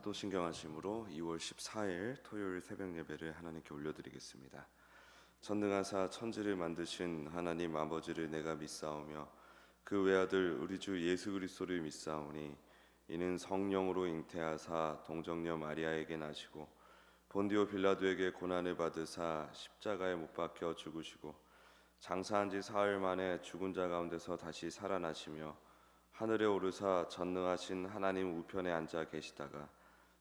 또 신경하심으로 2월 14일 토요일 새벽 예배를 하나님께 올려드리겠습니다. 전능하사 천지를 만드신 하나님 아버지를 내가 믿사오며 그 외아들 우리 주 예수 그리스도를 믿사오니 이는 성령으로 잉태하사 동정녀 마리아에게 나시고 본디오 빌라도에게 고난을 받으사 십자가에 못 박혀 죽으시고 장사한 지 사흘 만에 죽은 자 가운데서 다시 살아나시며 하늘에 오르사 전능하신 하나님 우편에 앉아 계시다가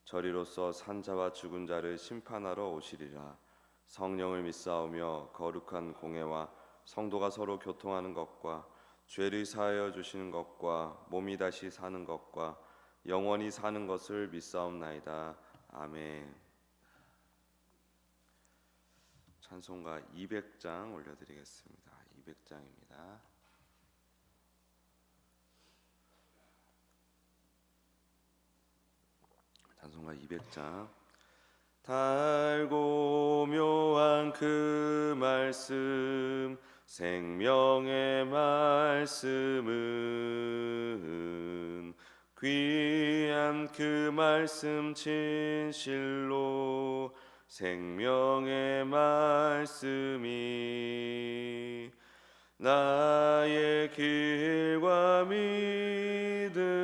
저리로서 산자와 죽은 자를 심판하러 오시리라. 성령을 믿사오며 거룩한 공회와 성도가 서로 교통하는 것과 죄를 사하여 주시는 것과 몸이 다시 사는 것과 영원히 사는 것을 믿사옵나이다. 아멘. 찬송가 200장 올려드리겠습니다. 200장입니다. 찬송가 200장. 달고 묘한 그 말씀 생명의 말씀은 귀한 그 말씀 진실로 생명의 말씀이 나의 길과 믿음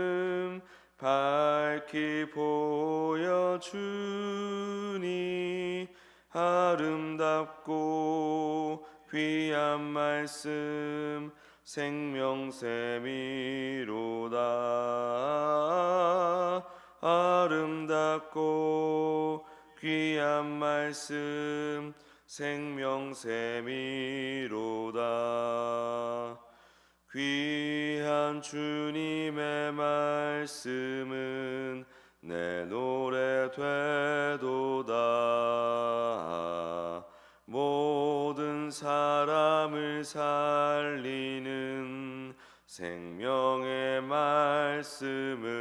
밝히 보여주니 아름답고 귀한 말씀 생명샘이로다. 아름답고 귀한 말씀 생명샘이로다. 귀한 주님의 말씀은 내 노래 되도다. 모든 사람을 살리는 생명의 말씀을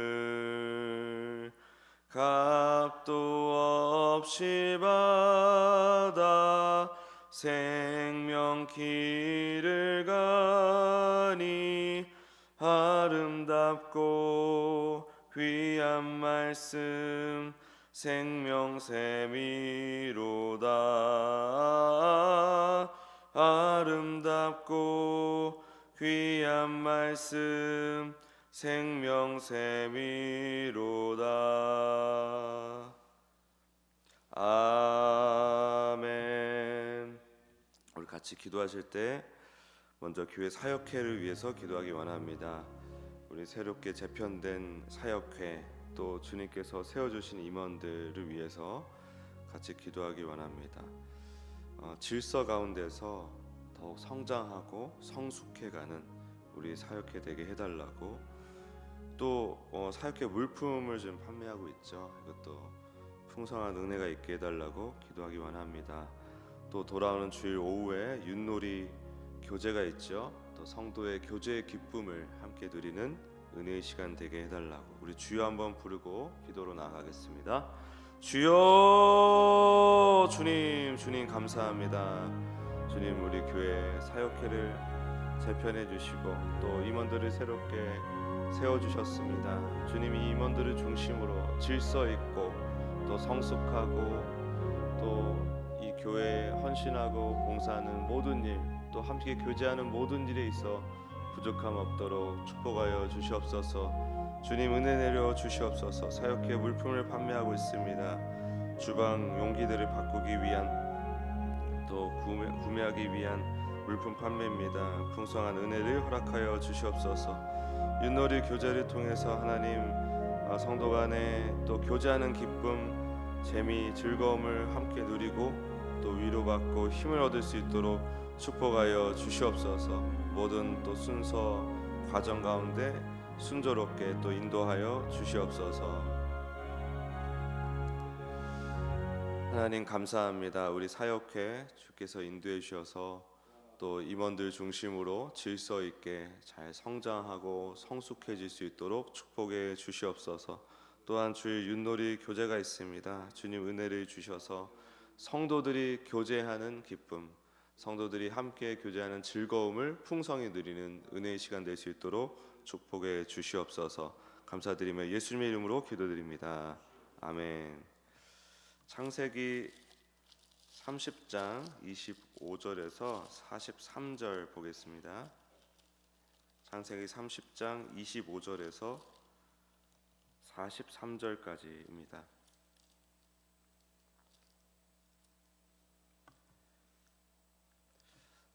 값도 없이 받아 생명 길을 가니 아름답고 귀한 말씀 생명샘이로다. 아름답고 귀한 말씀 생명샘이로다. 아멘. 우리 같이 기도하실 때 먼저 교회 사역회를 위해서 기도하기 원합니다. 우리 새롭게 재편된 사역회 또 주님께서 세워주신 임원들을 위해서 같이 기도하기 원합니다. 질서 가운데서 더욱 성장하고 성숙해가는 우리 사역회 되게 해달라고. 또 사역회 물품을 좀 판매하고 있죠. 이것도 풍성한 은혜가 있게 해달라고 기도하기 원합니다. 또 돌아오는 주일 오후에 윷놀이 교제가 있죠. 또 성도의 교제의 기쁨을 함께 누리는 은혜의 시간 되게 해달라고. 우리 주여 한번 부르고 기도로 나아가겠습니다. 주여. 주님 감사합니다. 주님 우리 교회 사역회를 재편해 주시고 또 임원들을 새롭게 세워주셨습니다. 주님 이 임원들을 중심으로 질서 있고 또 성숙하고 또 이 교회에 헌신하고 봉사하는 모든 일 또 함께 교제하는 모든 일에 있어 부족함 없도록 축복하여 주시옵소서. 주님 은혜 내려 주시옵소서. 사역회 물품을 판매하고 있습니다. 주방 용기들을 바꾸기 위한 또 구매하기 위한 물품 판매입니다. 풍성한 은혜를 허락하여 주시옵소서. 윷놀이 교제를 통해서 하나님 성도 간에 또 교제하는 기쁨, 재미, 즐거움을 함께 누리고 또 위로받고 힘을 얻을 수 있도록 축복하여 주시옵소서. 모든 또 순서 과정 가운데 순조롭게 또 인도하여 주시옵소서. 하나님 감사합니다. 우리 사역회 주께서 인도해 주셔서 또 임원들 중심으로 질서 있게 잘 성장하고 성숙해질 수 있도록 축복해 주시옵소서. 또한 주일 윷놀이 교제가 있습니다. 주님 은혜를 주셔서 성도들이 교제하는 기쁨, 성도들이 함께 교제하는 즐거움을 풍성히 누리는 은혜의 시간 될 수 있도록 축복해 주시옵소서. 감사드리며 예수님의 이름으로 기도드립니다. 아멘. 창세기 30장 25절에서 43절 보겠습니다. 창세기 30장 25절에서 43절까지입니다.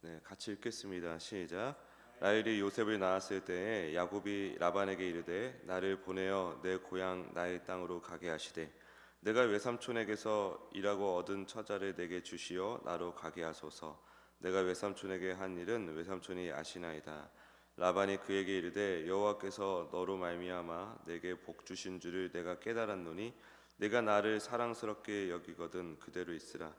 네, 같이 읽겠습니다. 시작. 라헬이 요셉을 낳았을 때에 야곱이 라반에게 이르되 나를 보내어 내 고향 나의 땅으로 가게 하시되 내가 외삼촌에게서 일하고 얻은 처자를 내게 주시어 나로 가게 하소서. 내가 외삼촌에게 한 일은 외삼촌이 아시나이다. 라반이 그에게 이르되 여호와께서 너로 말미암아 내게 복 주신 줄을 내가 깨달았노니 내가 나를 사랑스럽게 여기거든 그대로 있으라.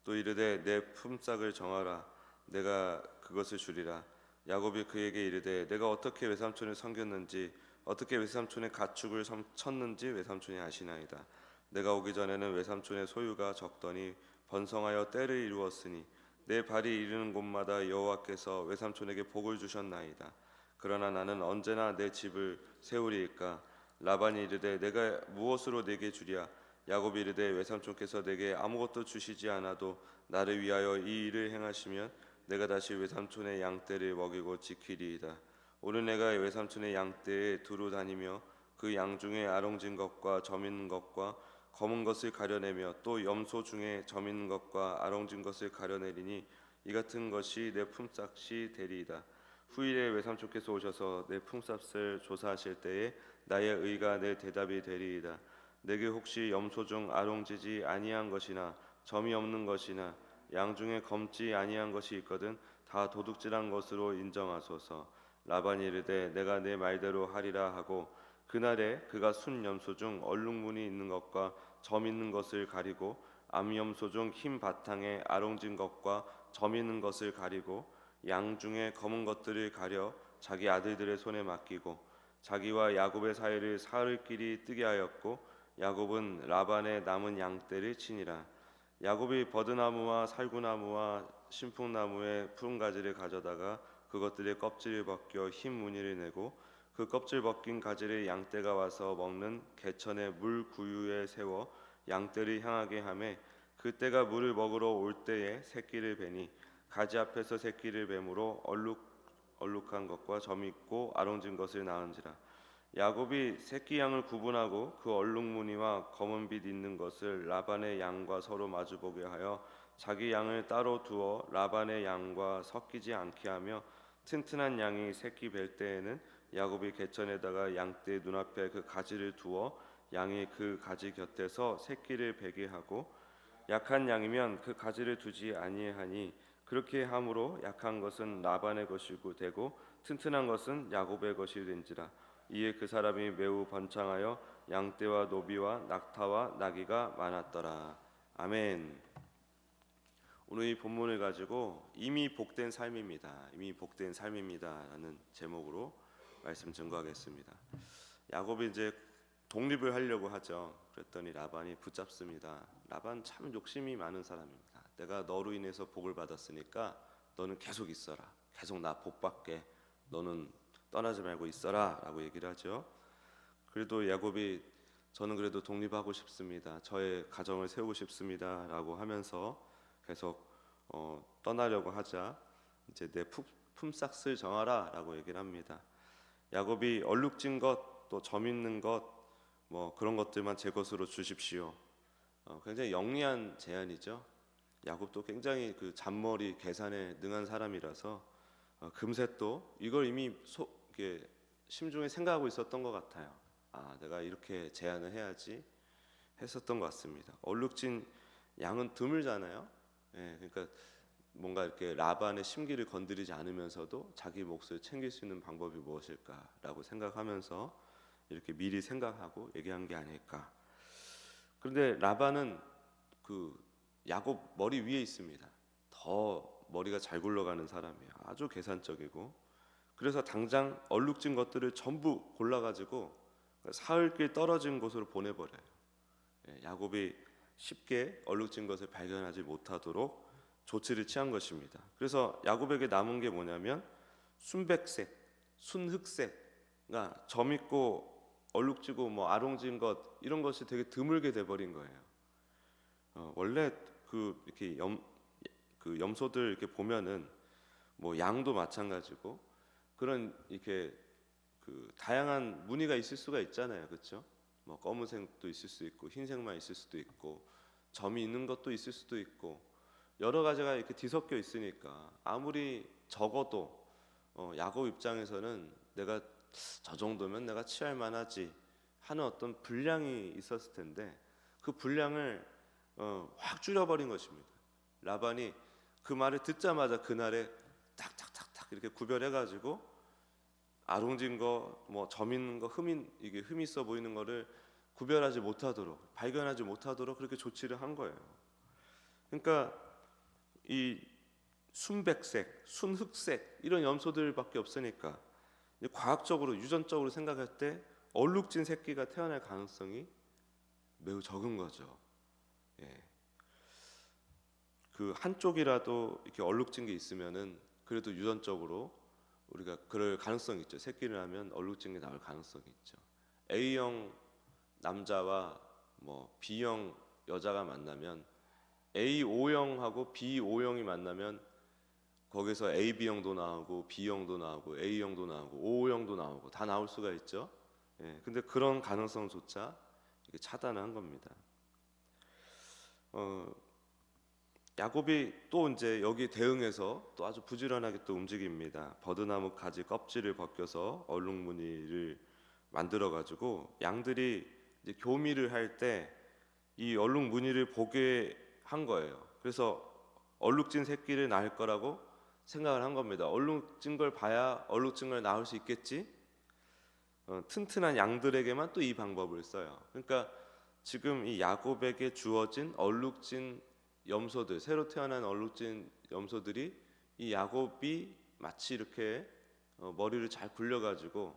또 이르되 내 품삯을 정하라. 내가 그것을 주리라. 야곱이 그에게 이르되 내가 어떻게 외삼촌을 섬겼는지 어떻게 외삼촌의 가축을 쳤는지 외삼촌이 아시나이다. 내가 오기 전에는 외삼촌의 소유가 적더니 번성하여 때를 이루었으니 내 발이 이르는 곳마다 여호와께서 외삼촌에게 복을 주셨나이다. 그러나 나는 언제나 내 집을 세우리이까. 라반이 이르되 내가 무엇으로 내게 주랴. 야곱이 이르되 외삼촌께서 내게 아무것도 주시지 않아도 나를 위하여 이 일을 행하시면 내가 다시 외삼촌의 양떼를 먹이고 지키리이다. 오늘 내가 외삼촌의 양떼에 두루 다니며 그 양 중에 아롱진 것과 점 있는 것과 검은 것을 가려내며 또 염소 중에 점 있는 것과 아롱진 것을 가려내리니 이 같은 것이 내 품삯이 되리이다. 후일에 외삼촌께서 오셔서 내 품삯을 조사하실 때에 나의 의가 내 대답이 되리이다. 내게 혹시 염소 중 아롱지지 아니한 것이나 점이 없는 것이나 양 중에 검지 아니한 것이 있거든 다 도둑질한 것으로 인정하소서. 라반이 이르되 내가 내 말대로 하리라 하고 그날에 그가 순 염소 중 얼룩무늬 있는 것과 점 있는 것을 가리고 암염소 중 흰 바탕에 아롱진 것과 점 있는 것을 가리고 양 중에 검은 것들을 가려 자기 아들들의 손에 맡기고 자기와 야곱의 사이를 사흘길이 뜨게 하였고 야곱은 라반의 남은 양떼를 치니라. 야곱이 버드나무와 살구나무와 신풍나무의 푸른 가지를 가져다가 그것들의 껍질을 벗겨 흰 무늬를 내고 그 껍질 벗긴 가지를 양떼가 와서 먹는 개천의 물 구유에 세워 양떼를 향하게 하매 그때가 물을 먹으러 올 때에 새끼를 베니 가지 앞에서 새끼를 뱀으로 얼룩한 것과 점 있고 아롱진 것을 낳은지라. 야곱이 새끼 양을 구분하고 그 얼룩무늬와 검은 빛 있는 것을 라반의 양과 서로 마주보게 하여 자기 양을 따로 두어 라반의 양과 섞이지 않게 하며 튼튼한 양이 새끼 뵐 때에는 야곱이 개천에다가 양떼 눈앞에 그 가지를 두어 양이 그 가지 곁에서 새끼를 베게 하고 약한 양이면 그 가지를 두지 아니하니 그렇게 함으로 약한 것은 라반의 것이고 되고 튼튼한 것은 야곱의 것이 된지라. 이에 그 사람이 매우 번창하여 양떼와 노비와 낙타와 나귀가 많았더라. 아멘. 오늘 이 본문을 가지고 이미 복된 삶입니다. 이미 복된 삶입니다라는 제목으로 말씀 증거하겠습니다. 야곱이 이제 독립을 하려고 하죠. 그랬더니 라반이 붙잡습니다. 라반 참 욕심이 많은 사람입니다. 내가 너로 인해서 복을 받았으니까 너는 계속 있어라. 계속 나 복 받게. 너는 떠나지 말고 있어라 라고 얘기를 하죠. 그래도 야곱이 저는 그래도 독립하고 싶습니다. 저의 가정을 세우고 싶습니다 라고 하면서 계속 떠나려고 하자 이제 내 품삯을 정하라 라고 얘기를 합니다. 야곱이 얼룩진 것, 또 점 있는 것, 뭐 그런 것들만 제 것으로 주십시오. 굉장히 영리한 제안이죠. 야곱도 굉장히 그 잔머리 계산에 능한 사람이라서 금세 또 이걸 이미 이렇게 심중에 생각하고 있었던 것 같아요. 내가 이렇게 제안을 해야지 했었던 것 같습니다. 얼룩진 양은 드물잖아요. 그러니까 뭔가 이렇게 라반의 심기를 건드리지 않으면서도 자기 몫을 챙길 수 있는 방법이 무엇일까라고 생각하면서 이렇게 미리 생각하고 얘기한 게 아닐까. 그런데 라반은 그 야곱 머리 위에 있습니다. 더 머리가 잘 굴러가는 사람이에요. 아주 계산적이고. 그래서 당장 얼룩진 것들을 전부 골라가지고 사흘길 떨어진 곳으로 보내버려요. 야곱이 쉽게 얼룩진 것을 발견하지 못하도록 조치를 취한 것입니다. 그래서 야곱에게 남은 게 뭐냐면 순백색, 순흑색, 점 있고 얼룩지고 뭐 아롱진 것 이런 것이 되게 드물게 돼 버린 거예요. 원래 이렇게 그 염소들 이렇게 보면은 뭐 양도 마찬가지고 그런 이렇게 그 다양한 무늬가 있을 수가 있잖아요, 그렇죠? 뭐 검은색도 있을 수 있고 흰색만 있을 수도 있고 점이 있는 것도 있을 수도 있고 여러 가지가 이렇게 뒤섞여 있으니까 아무리 적어도 야곱 입장에서는 내가 저 정도면 내가 취할 만하지 하는 어떤 분량이 있었을 텐데 그 분량을 확 줄여버린 것입니다. 라반이 그 말을 듣자마자 그날에 탁탁탁탁 이렇게 구별해가지고 아롱진 거, 뭐 점 있는 거, 이게 흠 있어 보이는 거를 구별하지 못하도록, 발견하지 못하도록 그렇게 조치를 한 거예요. 그러니까 이 순백색, 순흑색 이런 염소들밖에 없으니까 과학적으로 유전적으로 생각할 때 얼룩진 새끼가 태어날 가능성이 매우 적은 거죠. 예. 그 한쪽이라도 이렇게 얼룩진 게 있으면은 그래도 유전적으로 우리가 그럴 가능성이 있죠. 새끼를 하면 얼룩진 게 나올 가능성이 있죠. A형 남자와 뭐 B형 여자가 만나면 A5형하고 B5형이 만나면 거기서 AB형도 나오고 B형도 나오고 A형도 나오고 O형도 나오고 다 나올 수가 있죠. 예, 근데 그런 가능성조차 이게 차단한 겁니다. 야곱이 또 이제 여기 대응해서 또 아주 부지런하게 또 움직입니다. 버드나무 가지 껍질을 벗겨서 얼룩무늬를 만들어 가지고 양들이 이제 교미를 할 때 이 얼룩무늬를 보게 한 거예요. 그래서 얼룩진 새끼를 낳을 거라고 생각을 한 겁니다. 얼룩진 걸 봐야 얼룩진 걸 낳을 수 있겠지. 튼튼한 양들에게만 또 이 방법을 써요. 그러니까 지금 이 야곱에게 주어진 얼룩진 염소들, 새로 태어난 얼룩진 염소들이 이 야곱이 마치 이렇게 머리를 잘 굴려가지고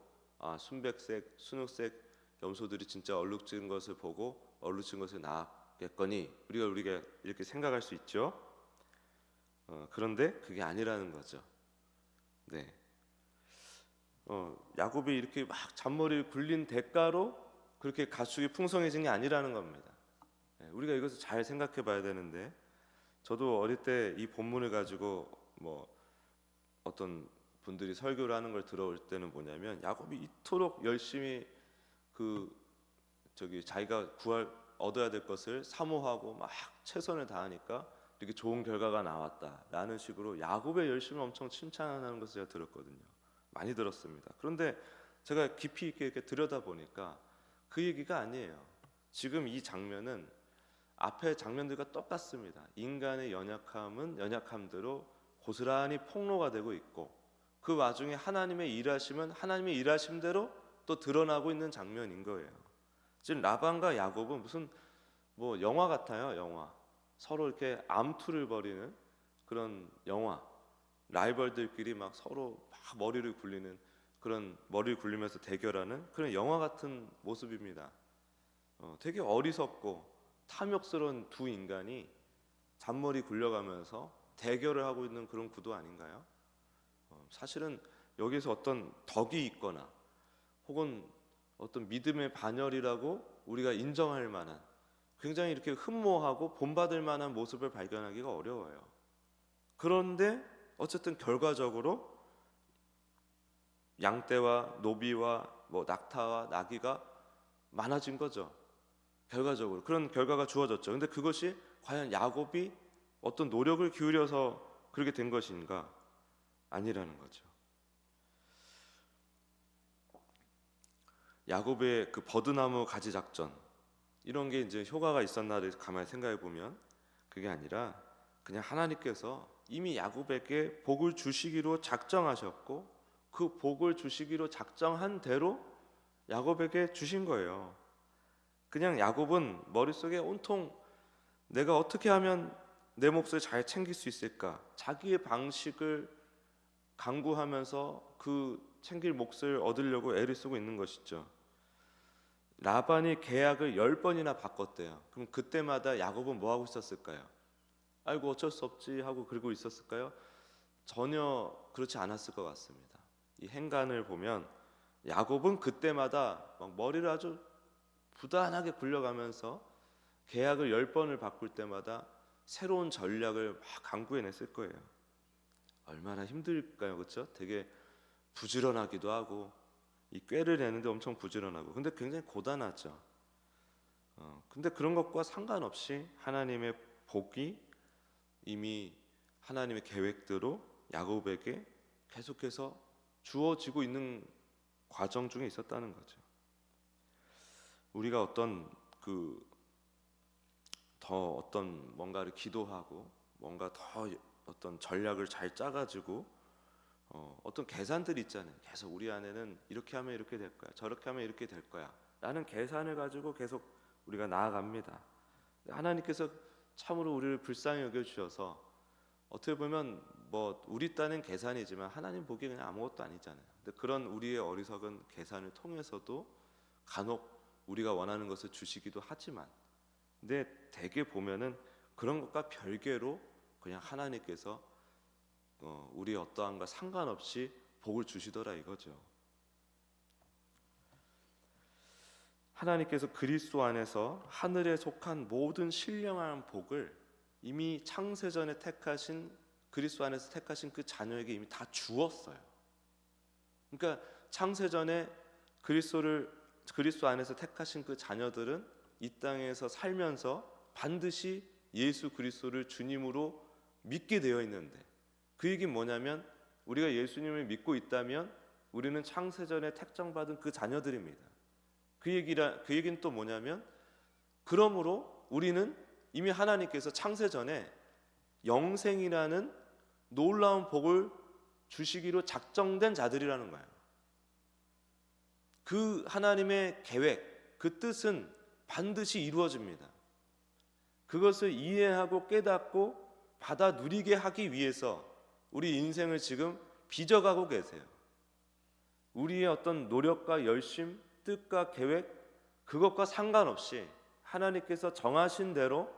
순백색, 순흑색 염소들이 진짜 얼룩진 것을 보고 얼룩진 것을 낳았겠거니 우리가 이렇게 생각할 수 있죠. 그런데 그게 아니라는 거죠. 네. 야곱이 이렇게 막 잔머리를 굴린 대가로 그렇게 가축이 풍성해진 게 아니라는 겁니다. 우리가 이것을 잘 생각해 봐야 되는데 저도 어릴 때 이 본문을 가지고 뭐 어떤 분들이 설교를 하는 걸 들어올 때는 뭐냐면 야곱이 이토록 열심히 자기가 얻어야 될 것을 사모하고 막 최선을 다하니까 이렇게 좋은 결과가 나왔다라는 식으로 야곱의 열심을 엄청 칭찬하는 것을 제가 들었거든요. 많이 들었습니다. 그런데 제가 깊이 있게 이렇게 들여다보니까 그 얘기가 아니에요. 지금 이 장면은 앞의 장면들과 똑같습니다. 인간의 연약함은 연약함대로 고스란히 폭로가 되고 있고 그 와중에 하나님의 일하심은 하나님의 일하심대로 또 드러나고 있는 장면인 거예요. 지금 라반과 야곱은 무슨 뭐 영화 같아요. 영화. 서로 이렇게 암투를 벌이는 그런 영화. 라이벌들끼리 막 서로 막 머리를 굴리는 그런 머리를 굴리면서 대결하는 그런 영화 같은 모습입니다. 되게 어리석고 탐욕스러운 두 인간이 잔머리 굴려가면서 대결을 하고 있는 그런 구도 아닌가요? 사실은 여기서 어떤 덕이 있거나 혹은 어떤 믿음의 반열이라고 우리가 인정할 만한 굉장히 이렇게 흠모하고 본받을 만한 모습을 발견하기가 어려워요. 그런데 어쨌든 결과적으로 양떼와 노비와 뭐 낙타와 나귀가 많아진 거죠. 결과적으로 그런 결과가 주어졌죠. 근데 그것이 과연 야곱이 어떤 노력을 기울여서 그렇게 된 것인가? 아니라는 거죠. 야곱의 그 버드나무 가지 작전 이런 게 이제 효과가 있었나를 가만히 생각해 보면 그게 아니라 그냥 하나님께서 이미 야곱에게 복을 주시기로 작정하셨고 그 복을 주시기로 작정한 대로 야곱에게 주신 거예요. 그냥 야곱은 머릿속에 온통 내가 어떻게 하면 내 몫을 잘 챙길 수 있을까? 자기의 방식을 강구하면서 그 챙길 몫을 얻으려고 애를 쓰고 있는 것이죠. 라반이 계약을 10번이나 바꿨대요. 그럼 그때마다 야곱은 뭐 하고 있었을까요? 아이고 어쩔 수 없지 하고 그러고 있었을까요? 전혀 그렇지 않았을 것 같습니다. 이 행간을 보면 야곱은 그때마다 막 머리를 아주 부단하게 굴려가면서 계약을 10번을 바꿀 때마다 새로운 전략을 막 강구해냈을 거예요. 얼마나 힘들까요, 그렇죠? 되게 부지런하기도 하고 이 꾀를 내는데 엄청 부지런하고, 근데 굉장히 고단하죠. 근데 그런 것과 상관없이 하나님의 복이 이미 하나님의 계획대로 야곱에게 계속해서 주어지고 있는 과정 중에 있었다는 거죠. 우리가 어떤 뭔가를 기도하고 뭔가 더 어떤 전략을 잘 짜가지고 어떤 계산들이 있잖아요. 계속 우리 안에는 이렇게 하면 이렇게 될 거야, 저렇게 하면 이렇게 될 거야 라는 계산을 가지고 계속 우리가 나아갑니다. 하나님께서 참으로 우리를 불쌍히 여겨주셔서 어떻게 보면 뭐 우리 딴엔 계산이지만 하나님 보기에 그냥 아무것도 아니잖아요. 근데 그런 우리의 어리석은 계산을 통해서도 간혹 우리가 원하는 것을 주시기도 하지만, 근데 대개 보면은 그런 것과 별개로 그냥 하나님께서 우리의 어떠함과 상관없이 복을 주시더라 이거죠. 하나님께서 그리스도 안에서 하늘에 속한 모든 신령한 복을 이미 창세전에 택하신, 그리스도 안에서 택하신 그 자녀에게 이미 다 주었어요. 그러니까 창세전에 그리스도 안에서 택하신 그 자녀들은 이 땅에서 살면서 반드시 예수 그리스도를 주님으로 믿게 되어 있는데, 그 얘기는 뭐냐면 우리가 예수님을 믿고 있다면 우리는 창세전에 택정받은 그 자녀들입니다. 그 얘기는 또 뭐냐면, 그러므로 우리는 이미 하나님께서 창세전에 영생이라는 놀라운 복을 주시기로 작정된 자들이라는 거예요. 그 하나님의 계획, 그 뜻은 반드시 이루어집니다. 그것을 이해하고 깨닫고 받아 누리게 하기 위해서 우리 인생을 지금 빚어가고 계세요. 우리의 어떤 노력과 열심, 뜻과 계획, 그것과 상관없이 하나님께서 정하신 대로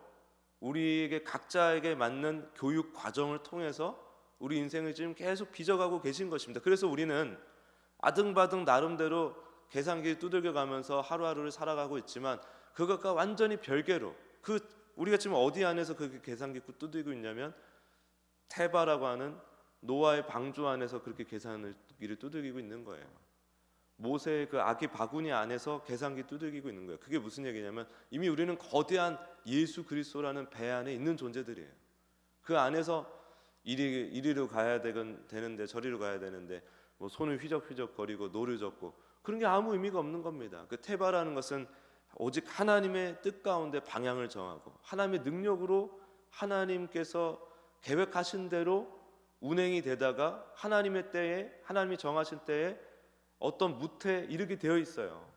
우리에게 각자에게 맞는 교육 과정을 통해서 우리 인생을 지금 계속 빚어가고 계신 것입니다. 그래서 우리는 아등바등 나름대로 계산기 두들겨 가면서 하루하루를 살아가고 있지만, 그것과 완전히 별개로 우리가 지금 어디 안에서 그 계산기 두들기고 있냐면 테바라고 하는 노아의 방주 안에서 그렇게 계산기를 두들기고 있는 거예요. 모세의 그 아기 바구니 안에서 계산기 두들기고 있는 거예요. 그게 무슨 얘기냐면 이미 우리는 거대한 예수 그리스도라는 배 안에 있는 존재들이에요. 그 안에서 이리로 가야 되는데 저리로 가야 되는데 뭐 손을 휘적휘적 거리고 노를 젓고 그런 게 아무 의미가 없는 겁니다. 그 테바라는 것은 오직 하나님의 뜻 가운데 방향을 정하고 하나님의 능력으로 하나님께서 계획하신 대로 운행이 되다가 하나님의 때에, 하나님이 정하신 때에 어떤 무태에 이르게 되어 있어요.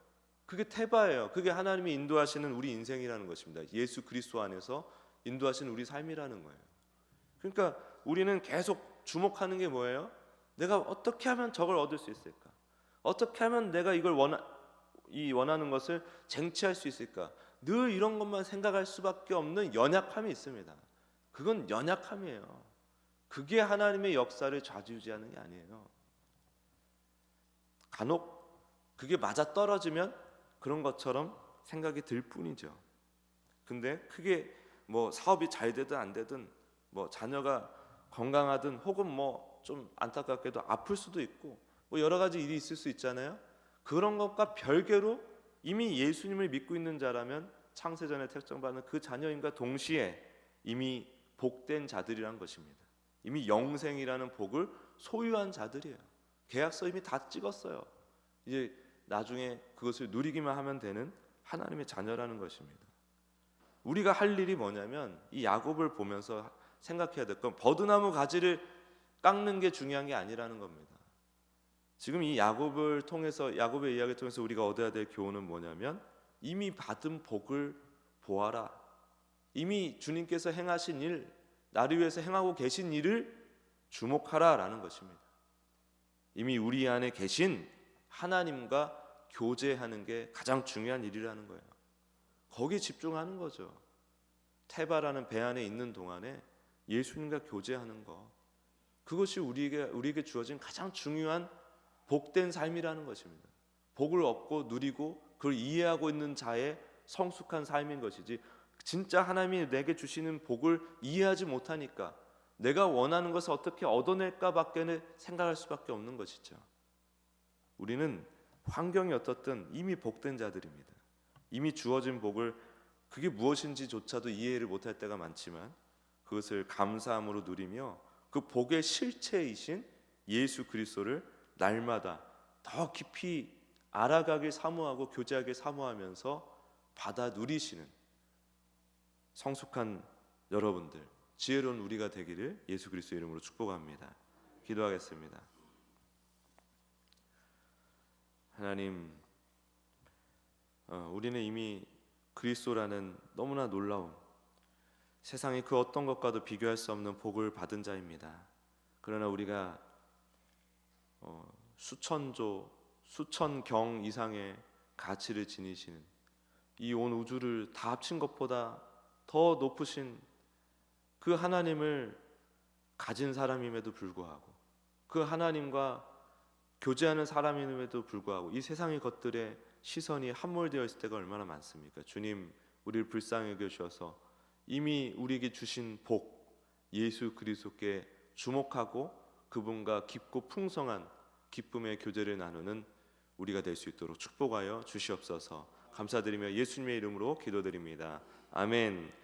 그게 테바예요. 그게 하나님이 인도하시는 우리 인생이라는 것입니다. 예수 그리스도 안에서 인도하시는 우리 삶이라는 거예요. 그러니까 우리는 계속 주목하는 게 뭐예요? 내가 어떻게 하면 저걸 얻을 수 있을까? 어떻게 하면 내가 이걸 원하는 것을 쟁취할 수 있을까? 늘 이런 것만 생각할 수밖에 없는 연약함이 있습니다. 그건 연약함이에요. 그게 하나님의 역사를 좌지우지하는 게 아니에요. 간혹 그게 맞아 떨어지면 그런 것처럼 생각이 들 뿐이죠. 근데 크게 뭐 사업이 잘 되든 안 되든 뭐 자녀가 건강하든 혹은 뭐 좀 안타깝게도 아플 수도 있고 뭐 여러 가지 일이 있을 수 있잖아요. 그런 것과 별개로 이미 예수님을 믿고 있는 자라면 창세전에 택정받은 그 자녀인과 동시에 이미 복된 자들이란 것입니다. 이미 영생이라는 복을 소유한 자들이에요. 계약서 이미 다 찍었어요. 이제 나중에 그것을 누리기만 하면 되는 하나님의 자녀라는 것입니다. 우리가 할 일이 뭐냐면 이 야곱을 보면서 생각해야 될 건 버드나무 가지를 깎는 게 중요한 게 아니라는 겁니다. 지금 이 야곱의 이야기를 통해서 우리가 얻어야 될 교훈은 뭐냐면 이미 받은 복을 보아라. 이미 주님께서 행하신 일, 나를 위해서 행하고 계신 일을 주목하라라는 것입니다. 이미 우리 안에 계신 하나님과 교제하는 게 가장 중요한 일이라는 거예요. 거기에 집중하는 거죠. 테바라는 배 안에 있는 동안에 예수님과 교제하는 거, 그것이 우리에게 주어진 가장 중요한 복된 삶이라는 것입니다. 복을 얻고 누리고 그걸 이해하고 있는 자의 성숙한 삶인 것이지, 진짜 하나님이 내게 주시는 복을 이해하지 못하니까 내가 원하는 것을 어떻게 얻어낼까밖에 생각할 수밖에 없는 것이죠. 우리는 환경이 어떻든 이미 복된 자들입니다. 이미 주어진 복을 그게 무엇인지조차도 이해를 못할 때가 많지만 그것을 감사함으로 누리며 그 복의 실체이신 예수 그리스도를 날마다 더 깊이 알아가길 사모하고 교제하길 사모하면서 받아 누리시는 성숙한 여러분들, 지혜로운 우리가 되기를 예수 그리스도 이름으로 축복합니다. 기도하겠습니다. 하나님, 우리는 이미 그리스도라는 너무나 놀라운, 세상의 그 어떤 것과도 비교할 수 없는 복을 받은 자입니다. 그러나 우리가 수천조, 수천경 이상의 가치를 지니시는 이 온 우주를 다 합친 것보다 더 높으신 그 하나님을 가진 사람임에도 불구하고, 그 하나님과 교제하는 사람임에도 불구하고 이 세상의 것들에 시선이 함몰되어 있을 때가 얼마나 많습니까? 주님, 우리를 불쌍히 여겨주셔서 이미 우리에게 주신 복, 예수 그리스도께 주목하고 그분과 깊고 풍성한 기쁨의 교제를 나누는 우리가 될 수 있도록 축복하여 주시옵소서. 감사드리며 예수님의 이름으로 기도드립니다. 아멘.